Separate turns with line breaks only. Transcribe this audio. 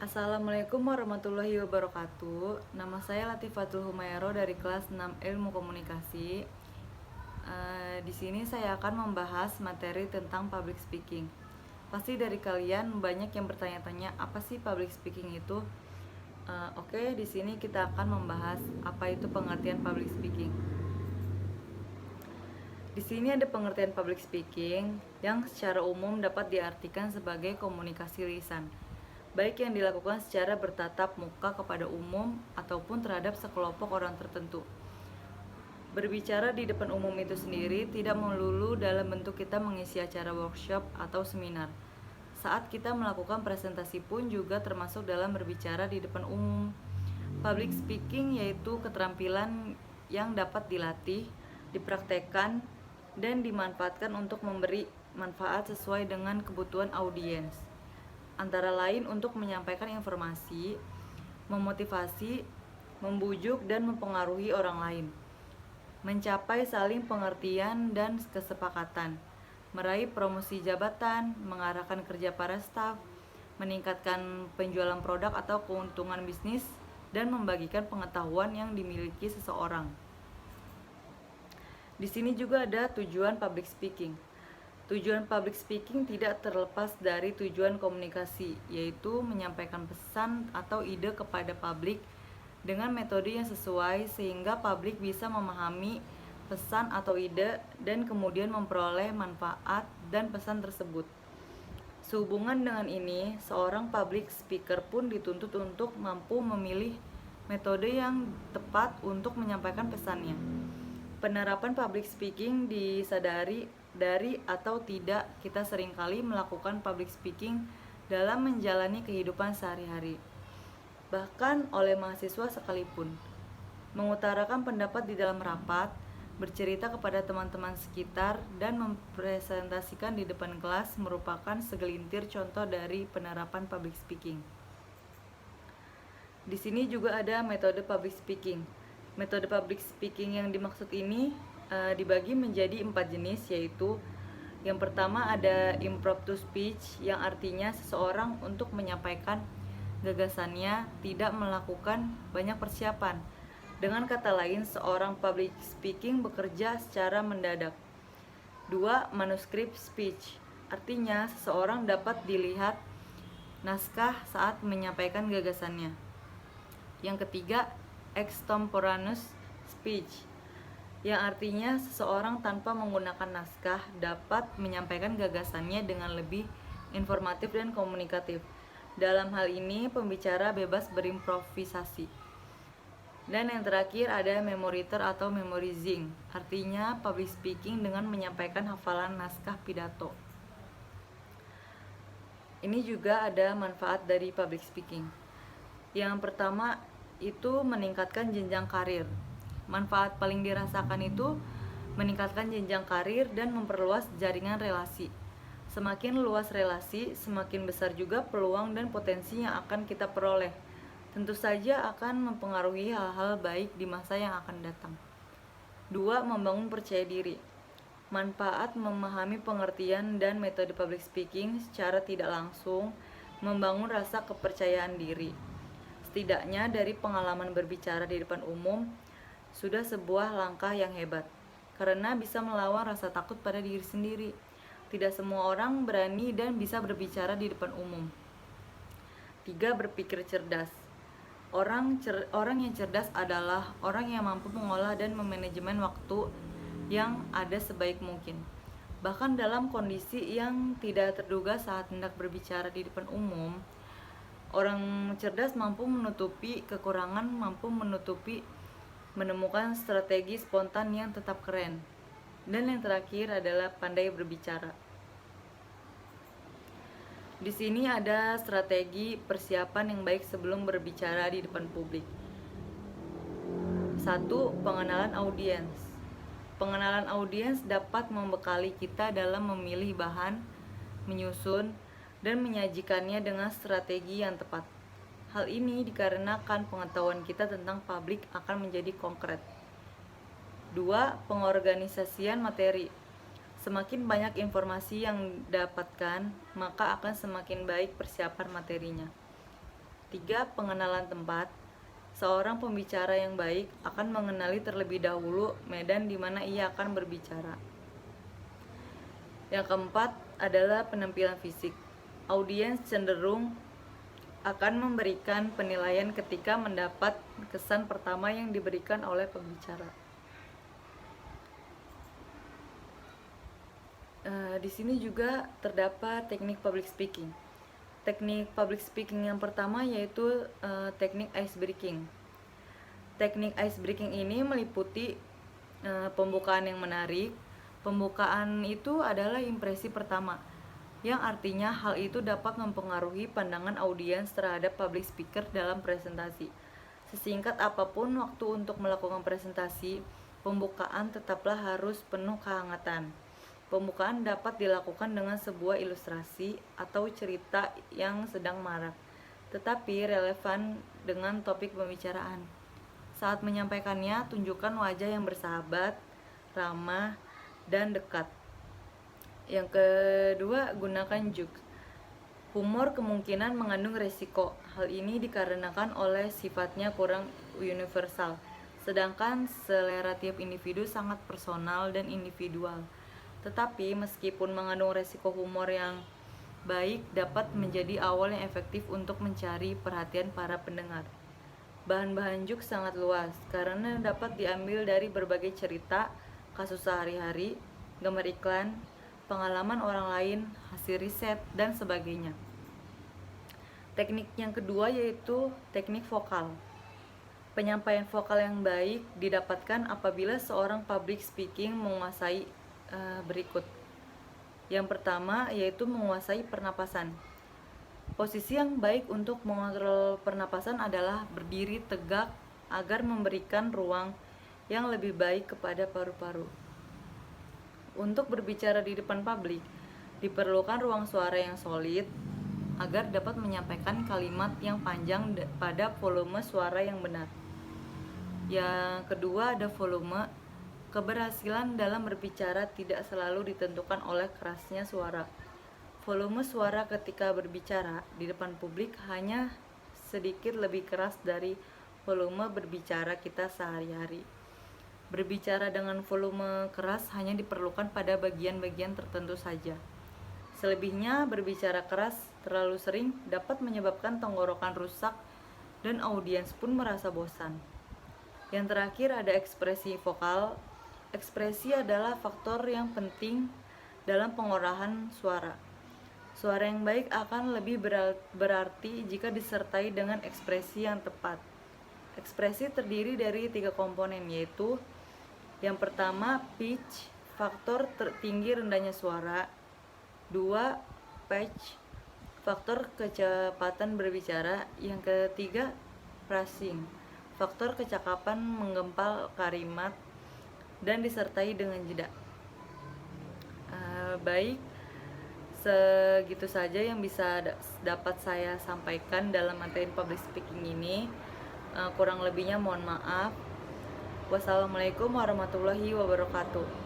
Assalamualaikum warahmatullahi wabarakatuh. Nama saya Latifatul Humayro dari kelas 6 Ilmu Komunikasi. Di sini saya akan membahas materi tentang public speaking. Pasti dari kalian banyak yang bertanya-tanya apa sih public speaking itu? Oke, di sini kita akan membahas apa itu pengertian public speaking. Di sini ada pengertian public speaking yang secara umum dapat diartikan sebagai komunikasi lisan, baik yang dilakukan secara bertatap muka kepada umum ataupun terhadap sekelompok orang tertentu. Berbicara di depan umum itu sendiri tidak melulu dalam bentuk kita mengisi acara workshop atau seminar. Saat kita melakukan presentasi pun juga termasuk dalam berbicara di depan umum. Public speaking yaitu keterampilan yang dapat dilatih, dipraktekkan, dan dimanfaatkan untuk memberi manfaat sesuai dengan kebutuhan audiens. Antara lain untuk menyampaikan informasi, memotivasi, membujuk dan mempengaruhi orang lain, mencapai saling pengertian dan kesepakatan, meraih promosi jabatan, mengarahkan kerja para staf, meningkatkan penjualan produk atau keuntungan bisnis, dan membagikan pengetahuan yang dimiliki seseorang. Di sini juga ada tujuan public speaking. Tujuan public speaking tidak terlepas dari tujuan komunikasi, yaitu menyampaikan pesan atau ide kepada publik dengan metode yang sesuai sehingga publik bisa memahami pesan atau ide dan kemudian memperoleh manfaat dan pesan tersebut. Sehubungan dengan ini, seorang public speaker pun dituntut untuk mampu memilih metode yang tepat untuk menyampaikan pesannya. Penerapan public speaking disadari dari atau tidak kita seringkali melakukan public speaking dalam menjalani kehidupan sehari-hari, bahkan oleh mahasiswa sekalipun. Mengutarakan pendapat di dalam rapat, bercerita kepada teman-teman sekitar, dan mempresentasikan di depan kelas merupakan segelintir contoh dari penerapan public speaking. Di sini juga ada metode public speaking. Metode public speaking yang dimaksud ini dibagi menjadi 4 jenis, yaitu yang pertama ada impromptu speech, yang artinya seseorang untuk menyampaikan gagasannya tidak melakukan banyak persiapan. Dengan kata lain, seorang public speaking bekerja secara mendadak. 2. Manuscript speech, artinya seseorang dapat dilihat naskah saat menyampaikan gagasannya. Yang ketiga, extemporaneous speech, yang artinya seseorang tanpa menggunakan naskah dapat menyampaikan gagasannya dengan lebih informatif dan komunikatif. Dalam hal ini, pembicara bebas berimprovisasi. Dan yang terakhir ada memoriter atau memorizing, artinya public speaking dengan menyampaikan hafalan naskah pidato. Ini juga ada manfaat dari public speaking. Yang pertama itu meningkatkan jenjang karir. Manfaat paling dirasakan itu meningkatkan jenjang karir dan memperluas jaringan relasi. Semakin luas relasi, semakin besar juga peluang dan potensi yang akan kita peroleh. Tentu saja akan mempengaruhi hal-hal baik di masa yang akan datang. 2. Membangun percaya diri. Manfaat memahami pengertian dan metode public speaking secara tidak langsung membangun rasa kepercayaan diri. Setidaknya dari pengalaman berbicara di depan umum sudah sebuah langkah yang hebat, karena bisa melawan rasa takut pada diri sendiri. Tidak semua orang berani dan bisa berbicara di depan umum. 3. Berpikir cerdas. Orang yang cerdas adalah orang yang mampu mengolah dan memanajemen waktu yang ada sebaik mungkin. Bahkan dalam kondisi yang tidak terduga saat hendak berbicara di depan umum, orang cerdas mampu menutupi kekurangan, menemukan strategi spontan yang tetap keren. Dan yang terakhir adalah pandai berbicara. Di sini ada strategi persiapan yang baik sebelum berbicara di depan publik. 1. Pengenalan audiens. Pengenalan audiens dapat membekali kita dalam memilih bahan, menyusun, dan menyajikannya dengan strategi yang tepat. Hal ini dikarenakan pengetahuan kita tentang publik akan menjadi konkret. 2. Pengorganisasian materi. Semakin banyak informasi yang didapatkan, maka akan semakin baik persiapan materinya. 3. Pengenalan tempat. Seorang pembicara yang baik akan mengenali terlebih dahulu medan di mana ia akan berbicara. Yang keempat adalah penampilan fisik. Audiens cenderung akan memberikan penilaian ketika mendapat kesan pertama yang diberikan oleh pembicara. Di sini juga terdapat teknik public speaking. Teknik public speaking yang pertama yaitu teknik ice breaking. Teknik ice breaking ini meliputi pembukaan yang menarik. Pembukaan itu adalah impresi pertama, yang artinya hal itu dapat mempengaruhi pandangan audiens terhadap public speaker dalam presentasi. Sesingkat apapun waktu untuk melakukan presentasi, pembukaan tetaplah harus penuh kehangatan. Pembukaan dapat dilakukan dengan sebuah ilustrasi atau cerita yang sedang marak, tetapi relevan dengan topik pembicaraan. Saat menyampaikannya, tunjukkan wajah yang bersahabat, ramah, dan dekat. Yang kedua, gunakan jokes. Humor kemungkinan mengandung resiko. Hal ini dikarenakan oleh sifatnya kurang universal, sedangkan selera tiap individu sangat personal dan individual. Tetapi meskipun mengandung resiko, humor yang baik dapat menjadi awal yang efektif untuk mencari perhatian para pendengar. Bahan-bahan jokes sangat luas karena dapat diambil dari berbagai cerita, kasus sehari-hari, gambar iklan, pengalaman orang lain, hasil riset, dan sebagainya. Teknik yang kedua yaitu teknik vokal. Penyampaian vokal yang baik didapatkan apabila seorang public speaking menguasai berikut. Yang pertama yaitu menguasai pernapasan. Posisi yang baik untuk mengontrol pernapasan adalah berdiri tegak agar memberikan ruang yang lebih baik kepada paru-paru. Untuk berbicara di depan publik, diperlukan ruang suara yang solid agar dapat menyampaikan kalimat yang panjang pada volume suara yang benar. Yang kedua ada volume. Keberhasilan dalam berbicara tidak selalu ditentukan oleh kerasnya suara. Volume suara ketika berbicara di depan publik hanya sedikit lebih keras dari volume berbicara kita sehari-hari. Berbicara dengan volume keras hanya diperlukan pada bagian-bagian tertentu saja. Selebihnya, berbicara keras terlalu sering dapat menyebabkan tenggorokan rusak dan audiens pun merasa bosan. Yang terakhir ada ekspresi vokal. Ekspresi adalah faktor yang penting dalam pengolahan suara. Suara yang baik akan lebih berarti jika disertai dengan ekspresi yang tepat. Ekspresi terdiri dari 3 komponen, yaitu yang pertama pitch, faktor tinggi rendahnya suara. 2. Pitch, faktor kecepatan berbicara. Yang ketiga phrasing, faktor kecakapan menggempal kalimat dan disertai dengan jeda. Baik, segitu saja yang bisa dapat saya sampaikan dalam materi public speaking ini. Kurang lebihnya mohon maaf. Wassalamualaikum warahmatullahi wabarakatuh.